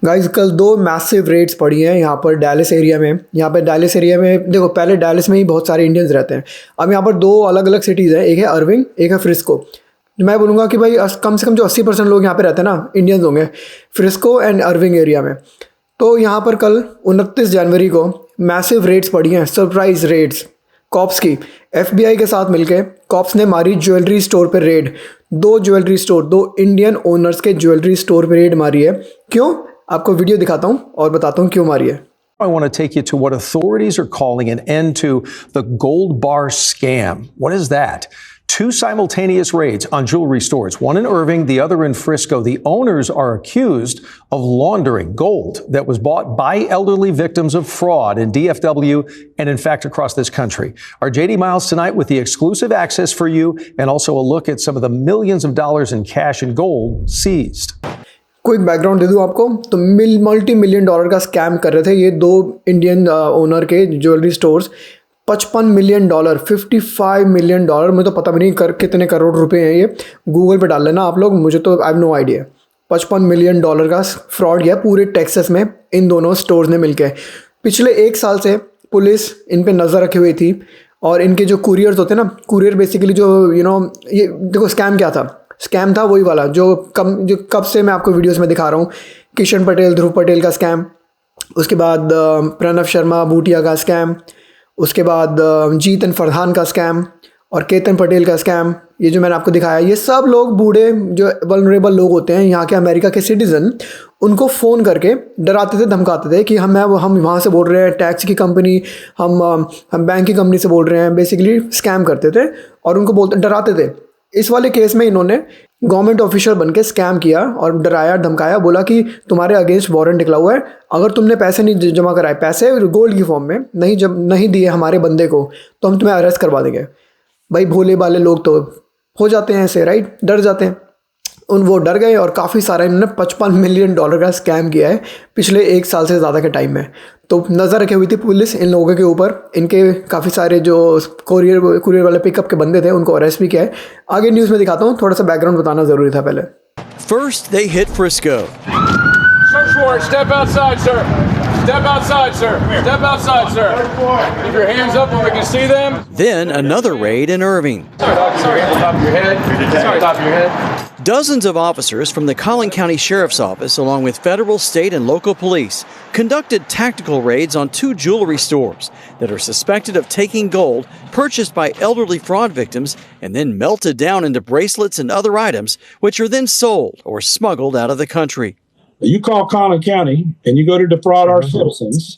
Guys कल दो massive Reds पड़ी हैं यहाँ पर डैलिस एरिया में। यहाँ पे डैलिस एरिया में देखो, पहले डैलिस में ही बहुत सारे इंडियंस रहते हैं। अब यहाँ पर दो अलग अलग सिटीज़ हैं, एक है अर्विंग, एक है फ्रिस्को। मैं बोलूँगा कि भाई कम से कम जो 80% लोग यहाँ पे रहते हैं ना, इंडियंस होंगे फ्रिस्को एंड अर्विंग एरिया में। तो यहाँ पर कल 29 जनवरी को मैसिव रेड्स पड़ी हैं, सरप्राइज रेड्स कॉप्स की। FBI के साथ मिलके कॉप्स ने मारी ज्वेलरी स्टोर पे रेड। दो ज्वेलरी स्टोर, दो इंडियन ओनर्स के ज्वेलरी स्टोर पे रेड मारी है। क्यों, आपको वीडियो दिखाता हूँ और बताता हूँ क्यों मारी है। I want to take you to what authorities are calling an end to the gold bar scam. What is that? Two simultaneous raids on jewelry stores, one in Irving, the other in Frisco. The owners are accused of laundering gold that was bought by elderly victims of fraud in DFW and, in fact, across this country. Our JD Miles tonight with the exclusive access for you and also a look at some of the millions of dollars in cash and gold seized. Quick background दे दूँ आपको, तो multi million dollar का scam कर रहे थे ये दो इंडियन ओनर के jewellery stores. 55 million dollar, 55 million dollar, मुझे तो पता भी नहीं कर कितने करोड़ रुपए हैं ये। गूगल पे डाल लेना आप लोग, मुझे तो I have no idea. 55 million dollar का फ्रॉड किया पूरे टेक्सास में इन दोनों स्टोर्स ने मिलके। पिछले एक साल से पुलिस इन पे नज़र रखे हुई थी, और इनके जो कुरियर्स होते हैं ना, कुरियर बेसिकली जो ये देखो स्कैम क्या था। स्कैम था वही वाला जो कब से मैं आपको वीडियोस में दिखा रहा हूँ। किशन पटेल, ध्रुव पटेल का स्कैम, उसके बाद प्रणव शर्मा बूटिया का स्कैम, उसके बाद जीतन फरहान का स्कैम और केतन पटेल का स्कैम। ये जो मैंने आपको दिखाया, ये सब लोग बूढ़े जो वल्नरेबल लोग होते हैं यहाँ के अमेरिका के सिटीज़न, उनको फ़ोन करके डराते थे, धमकाते थे कि हम वहाँ से बोल रहे हैं, टैक्स की कंपनी, हम बैंक की कंपनी से बोल रहे हैं। बेसिकली स्कैम करते थे और उनको डराते थे। इस वाले केस में इन्होंने गवर्नमेंट ऑफिशियल बन के स्कैम किया और डराया धमकाया, बोला कि तुम्हारे अगेंस्ट वारंट निकला हुआ है, अगर तुमने पैसे नहीं जमा कराए, पैसे गोल्ड की फॉर्म में नहीं दिए हमारे बंदे को, तो हम तुम्हें अरेस्ट करवा देंगे। भाई भोले भाले लोग तो हो जाते हैं ऐसे, राइट, डर जाते हैं। वो डर गए और काफ़ी सारा इन्होंने 55 मिलियन डॉलर का स्कैम किया है पिछले एक साल से ज़्यादा के टाइम में। तो नज़र रखी हुई थी पुलिस इन लोगों के ऊपर। इनके काफ़ी सारे जो कुरियर वाले पिकअप के बंदे थे उनको अरेस्ट भी किया है। आगे न्यूज़ में दिखाता हूँ, थोड़ा सा बैकग्राउंड बताना ज़रूरी था पहले। First they hit Frisco. Search warrant, step outside, sir. Step outside, sir. Step outside, sir. Keep your hands up when we can see them. Then another raid in Irving. Sorry, top of your head. Sorry, top of your head. Dozens of officers from the Collin County Sheriff's Office, along with federal, state, and local police, conducted tactical raids on two jewelry stores that are suspected of taking gold purchased by elderly fraud victims and then melted down into bracelets and other items, which are then sold or smuggled out of the country. You call Collin County and you go to defraud our citizens,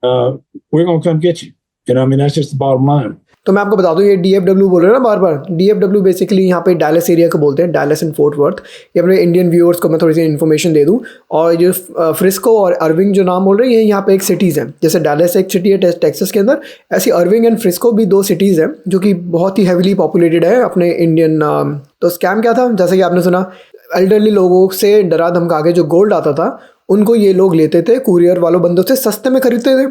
we're going to come get you. I mean, that's just the bottom line. तो मैं आपको बता दूं, ये DFW बोल रहे हैं ना बार बार। DFW बेसिकली यहाँ पे डैलस एरिया को बोलते हैं, डैलस एंड फोर्ट वर्थ। ये अपने इंडियन व्यूअर्स को मैं थोड़ी सी इन्फॉर्मेशन दे दूं। और जो फ्रिस्को और अर्विंग जो नाम बोल रहे हैं, ये यहाँ पे एक सिटीज़ हैं। जैसे डैलस एक सिटी है टेक्सास के अंदर, ऐसी अर्विंग एंड फ्रिस्को भी दो सिटीज़ हैं जो कि बहुत ही हैवीली पॉपुलेटेड है अपने इंडियन। तो स्कैम क्या था, जैसे कि आपने सुना, एल्डरली लोगों से डरा धमका के जो गोल्ड आता था उनको ये लोग लेते थे, कुरियर वालों बंदों से सस्ते में खरीदते थे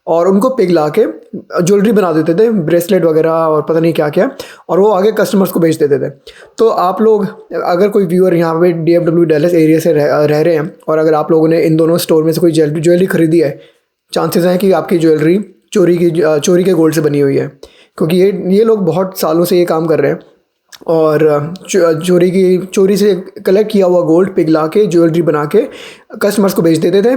और उनको पिघला के ज्वेलरी बना देते थे, ब्रेसलेट वगैरह और पता नहीं क्या क्या, और वो आगे कस्टमर्स को बेच देते थे। तो आप लोग, अगर कोई व्यूअर यहाँ पे DFW डैलस एरिया से रह रहे हैं और अगर आप लोगों ने इन दोनों स्टोर में से कोई ज्वेलरी खरीदी है, चांसेस हैं कि आपकी ज्वेलरी चोरी के गोल्ड से बनी हुई है, क्योंकि ये लोग बहुत सालों से ये काम कर रहे हैं और चोरी से कलेक्ट किया हुआ गोल्ड पिघला के ज्वेलरी बना के कस्टमर्स को बेच देते थे,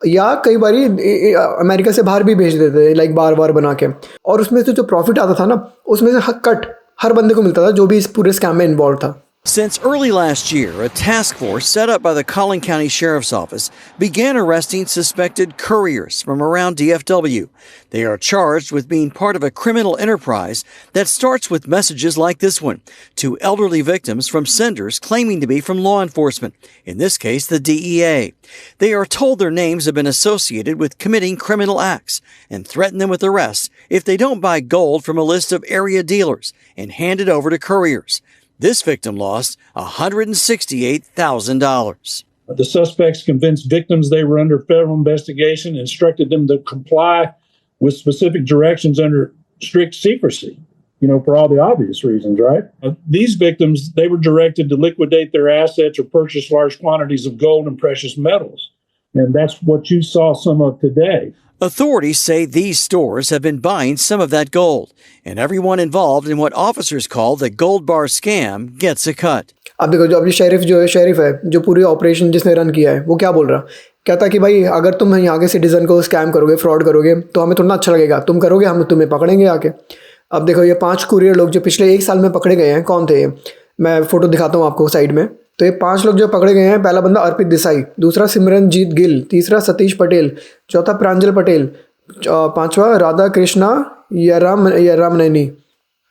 या कई बारी अमेरिका से बाहर भी भेज देते थे, लाइक बार बना के। और उसमें से जो प्रॉफिट आता था ना, उसमें से कट हर बंदे को मिलता था जो भी इस पूरे स्कैम में इन्वॉल्व था। Since early last year, a task force set up by the Collin County Sheriff's Office began arresting suspected couriers from around DFW. They are charged with being part of a criminal enterprise that starts with messages like this one to elderly victims from senders claiming to be from law enforcement, in this case the DEA. They are told their names have been associated with committing criminal acts and threaten them with arrest if they don't buy gold from a list of area dealers and hand it over to couriers. This victim lost $168,000. The suspects convinced victims they were under federal investigation and instructed them to comply with specific directions under strict secrecy, for all the obvious reasons, right? These victims, they were directed to liquidate their assets or purchase large quantities of gold and precious metals. And that's what you saw some of today. Authorities say these stores have been buying some of that gold, and everyone involved in what officers call the gold bar scam gets a cut. अब देखो, जो अभी sheriff है जो पूरी operation जिसने run किया है, वो क्या बोल रहा, कहता कि भाई अगर तुम यहाँ के सिटीजन को स्कैम करोगे, फ्रॉड करोगे, तो हमें थोड़ा अच्छा लगेगा, तुम करोगे हम तुम्हें पकड़ेंगे आके। अब देखो, ये 5 कुरियर लोग जो पिछले 1 साल में पकड़े गए हैं, कौन थे ये? मैं फ़ोटो दिखाता हूँ आपको साइड में। तो ये 5 लोग जो पकड़े गए हैं, पहला बंदा अर्पित देसाई, दूसरा सिमरनजीत गिल, तीसरा सतीश पटेल, चौथा प्रांजल पटेल, 5वां राधा कृष्णा यरामनैनी।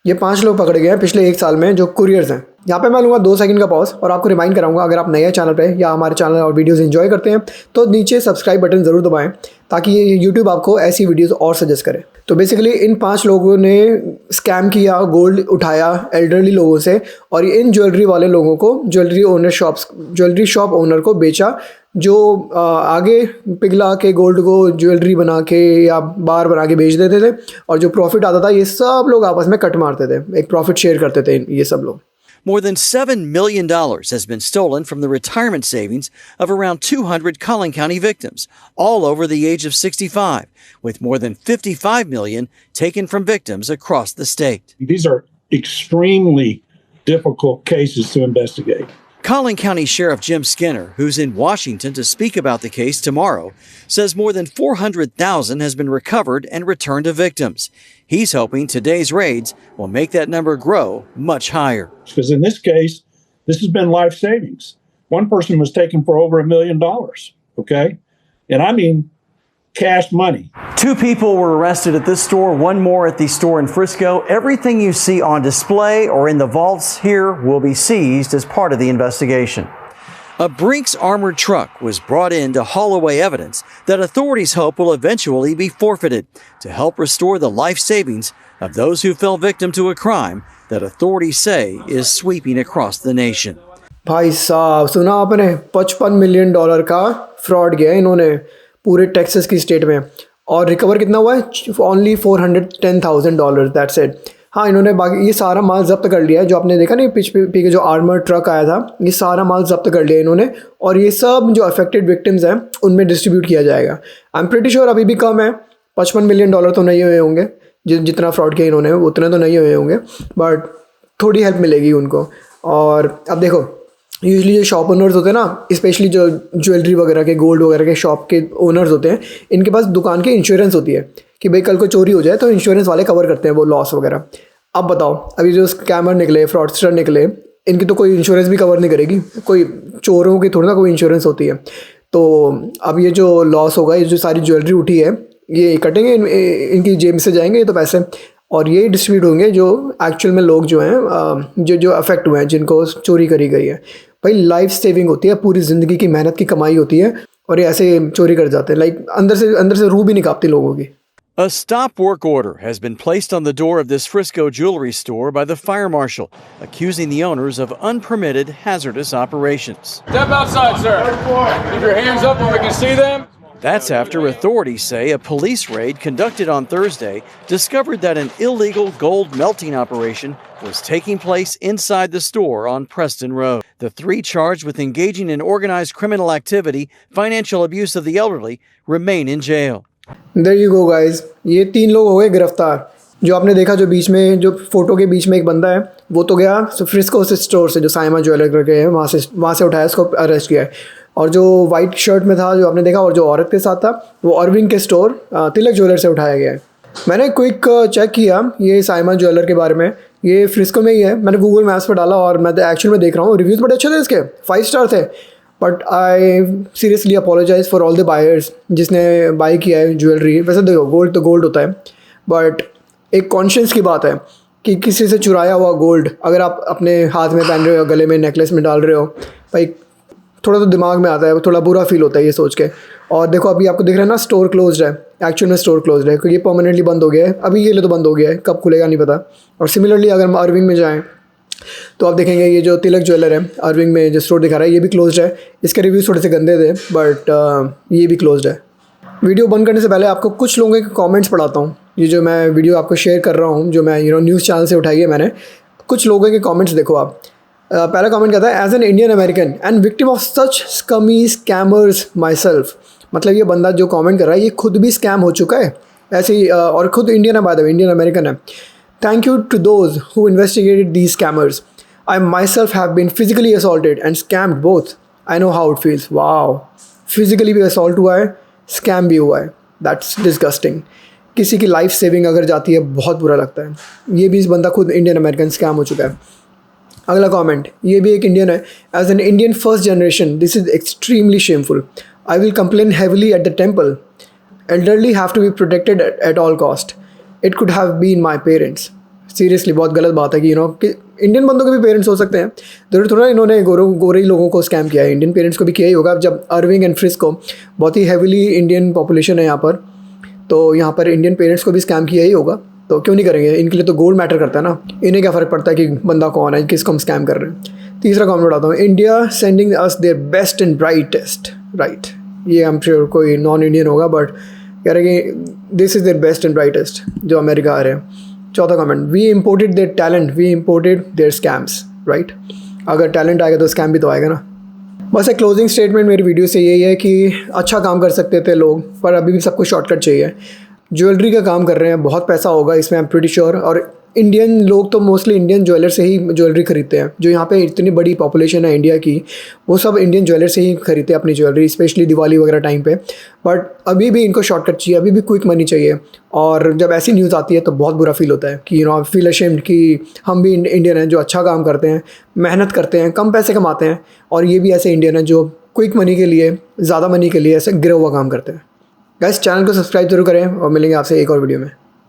ये 5 लोग पकड़े गए हैं पिछले 1 साल में जो कुरियर्स हैं। यहाँ पे मैं लूँगा 2 सेकंड का पॉज और आपको रिमाइंड कराऊंगा, अगर आप नए चैनल पे या हमारे चैनल और वीडियोस एंजॉय करते हैं तो नीचे सब्सक्राइब बटन ज़रूर दबाएं, ताकि ये यूट्यूब आपको ऐसी वीडियोस और सजेस्ट करे। तो बेसिकली इन 5 लोगों ने स्कैम किया, गोल्ड उठाया एल्डरली लोगों से, और इन ज्वेलरी वाले लोगों को, ज्वेलरी शॉप ओनर को बेचा, जो आगे पिघला के गोल्ड को ज्वेलरी बना के या बार बना के बेच देते थे, और जो प्रॉफिट आता था ये सब लोग आपस में कट मारते थे, एक प्रॉफिट शेयर करते थे ये सब लोग। More than $7 million has been stolen from the retirement savings of around 200 Collin County victims, all over the age of 65, with more than $55 million taken from victims across the state. These are extremely difficult cases to investigate. Collin County Sheriff Jim Skinner, who's in Washington to speak about the case tomorrow, says more than $400,000 has been recovered and returned to victims. He's hoping today's raids will make that number grow much higher. Because in this case, this has been life savings. One person was taken for over $1 million, okay? And I mean cash money. 2 people were arrested at this store, 1 more at the store in Frisco. Everything you see on display or in the vaults here will be seized as part of the investigation. A Brinks armored truck was brought in to haul away evidence that authorities hope will eventually be forfeited to help restore the life savings of those who fell victim to a crime that authorities say is sweeping across the nation. भाई साहब, सुना आपने? $55 million का fraud किया है इन्होंने पूरे Texas की स्टेट में, और रिकवर कितना हुआ है? Only $410,000, that's it. हाँ, इन्होंने बाकी ये सारा माल जब्त कर लिया है, जो आपने देखा नहीं पी के जो आर्मर ट्रक आया था, ये सारा माल जब्त कर लिया इन्होंने, और ये सब जो अफेक्टेड विक्टिम्स हैं उनमें डिस्ट्रीब्यूट किया जाएगा। आई एम प्रीटी श्योर अभी भी कम है, $55 मिलियन तो नहीं हुए होंगे, जितना फ्रॉड किया इन्होंने उतने तो नहीं हुए होंगे, बट थोड़ी हेल्प मिलेगी उनको। और अब देखो, यूजुअली जो शॉप ओनर्स होते हैं ना, स्पेशली जो ज्वेलरी वगैरह के, गोल्ड वगैरह के शॉप के ओनर्स होते हैं, इनके पास दुकान की इंश्योरेंस होती है कि भाई कल को चोरी हो जाए तो इंश्योरेंस वाले कवर करते हैं वो लॉस वगैरह। अब बताओ, अभी जो स्कैमर निकले, फ्रॉडस्टर निकले, इनकी तो कोई इंश्योरेंस भी कवर नहीं करेगी, कोई चोरों की थोड़ी ना कोई इंश्योरेंस होती है। तो अब ये जो लॉस होगा, ये जो सारी ज्वेलरी उठी है, ये कटेंगे, इनकी जेब से जाएंगे ये तो पैसे, और ये डिस्ट्रीब्यूट होंगे जो एक्चुअल में लोग जो हैं जो अफेक्ट हुए हैं, जिनको चोरी करी गई है। भाई लाइफ सेविंग होती है, पूरी ज़िंदगी की मेहनत की कमाई होती है, और ये ऐसे चोरी कर जाते हैं, लाइक अंदर से रूह भी नहीं कांपती लोगों की। A stop work order has been placed on the door of this Frisco jewelry store by the fire marshal, accusing the owners of unpermitted hazardous operations. Step outside, sir. Keep your hands up when we can see them. That's after authorities say a police raid conducted on Thursday discovered that an illegal gold melting operation was taking place inside the store on Preston Road. The 3 charged with engaging in organized criminal activity, financial abuse of the elderly, remain in jail. There you go guys, ये 3 लोग हो गए गिरफ्तार। जो आपने देखा, जो बीच में जो फोटो के बीच में एक बंदा है, वो तो गया फ्रिस्को स्टोर से, जो साइमा ज्वेलर करके है, वहाँ से उठाया, उसको अरेस्ट किया है। और जो वाइट शर्ट में था, जो आपने देखा, और जो औरत के साथ था, वो अरविंद के स्टोर तिलक ज्वेलर से उठाया गया है। मैंने क्विक चेक किया ये साइमा ज्वेलर के बारे में, ये फ्रिस्को में ही है। मैंने गूगल मैप्स पर डाला और मैं एक्चुअल में देख रहा हूँ, रिव्यूज़ बड़े अच्छे थे इसके, 5 स्टार थे। But I seriously apologise for all the buyers जिसने बाई किया है ज्वेलरी। वैसे देखो, गोल्ड तो गोल्ड होता है, बट एक कॉन्शियस की बात है कि किसी से चुराया हुआ गोल्ड अगर आप अपने हाथ में पहन रहे हो, गले में, नेकलेस में डाल रहे हो, भाई थोड़ा तो दिमाग में आता है, थोड़ा बुरा फील होता है ये सोच के। और देखो, अभी आपको दिख रहा है ना, स्टोर क्लोज्ड है, एक्चुअल में स्टोर क्लोज्ड है, क्योंकि ये परमानेंटली बंद हो गया है। अभी ये लिए तो बंद हो गया है, कब खुलेगा नहीं पता। और सिमिलरली अगर हम अर्विंग में जाएँ तो आप देखेंगे ये जो तिलक ज्वेलर है अर्विंग में जो स्टोर दिखा रहा है, ये भी क्लोज्ड है। इसके रिव्यूज़ थोड़े से गंदे थे, बट ये भी क्लोज्ड है। वीडियो बंद करने से पहले आपको कुछ लोगों के कमेंट्स पढ़ाता हूँ। ये जो मैं वीडियो आपको शेयर कर रहा हूँ, जो मैं न्यूज़ चैनल से उठाई है मैंने, कुछ लोगों के कमेंट्स देखो आप। पहला कमेंट करता है, as an Indian American and victim of such scummy scammers myself. मतलब ये बंदा जो कमेंट कर रहा है ये खुद भी स्कैम हो चुका है ऐसे ही, और खुद इंडियन है, by the way Indian American है। Thank you to those who investigated these scammers. I myself have been physically assaulted and scammed both. I know how it feels. Wow, physically भी assault हुआ है, scam भी हुआ है। That's disgusting. किसी की life saving अगर जाती है बहुत बुरा लगता है। ये भी इस बंदा खुद इंडियन अमेरिकन स्कैम हो चुका है। अगला कमेंट, ये भी एक इंडियन है। As an Indian first generation this is extremely shameful. I will complain heavily at the temple. Elderly have to be protected at all cost. It could have been my parents. Seriously बहुत गलत बात है कि कि Indian बंदों के भी parents हो सकते हैं। जरूर थोड़ा इन्होंने गोरे लोगों को स्कैम किया है, इंडियन पेरेंट्स को भी किया ही होगा। जब अर्विंग एंड फ्रिस्को बहुत ही हैवीली इंडियन पॉपुलेशन है यहाँ पर, तो यहाँ पर इंडियन पेरेंट्स को भी स्कैम किया ही होगा। तो क्यों नहीं करेंगे, इनके लिए तो गोल्ड मैटर करता है ना। इन्हें क्या फ़र्क पड़ता है कि बंदा कौन है, किसको हम स्कैम कर रहे हैं। तीसरा कमेंट उठाता हूँ, India sending us their best and brightest. Right, ये आई एम श्योर कोई नॉन इंडियन होगा, बट कह रहे हैं कि this is their best and brightest जो अमेरिका आ रहे हैं। चौथा comment, we imported their talent, we imported their scams. Right, अगर टैलेंट आएगा तो स्कैम भी तो आएगा ना। बस एक क्लोजिंग स्टेटमेंट मेरी वीडियो से यही है कि अच्छा काम कर सकते थे लोग, पर अभी भी सबको शॉर्टकट चाहिए। ज्वेलरी का काम कर रहे हैं, बहुत पैसा होगा इसमें, आई एम प्रीटी श्योर। और इंडियन लोग तो मोस्टली इंडियन ज्वेलर से ही ज्वेलरी खरीदते हैं। जो यहाँ पे इतनी बड़ी पॉपुलेशन है इंडिया की, वो सब इंडियन ज्वेलर से ही खरीदते हैं अपनी ज्वेलरी, स्पेशली दिवाली वगैरह टाइम पे। बट अभी भी इनको शॉर्टकट चाहिए, अभी भी क्विक मनी चाहिए। और जब ऐसी न्यूज़ आती है तो बहुत बुरा फील होता है कि फील अशेम्ड कि हम भी इंडियन हैं जो अच्छा काम करते हैं, मेहनत करते हैं, कम पैसे कमाते हैं, और ये भी ऐसे इंडियन हैं जो क्विक मनी के लिए, ज़्यादा मनी के लिए ऐसे गिरा हुआ काम करते हैं। गाइस, चैनल को सब्सक्राइब जरूर करें और मिलेंगे आपसे एक और वीडियो में।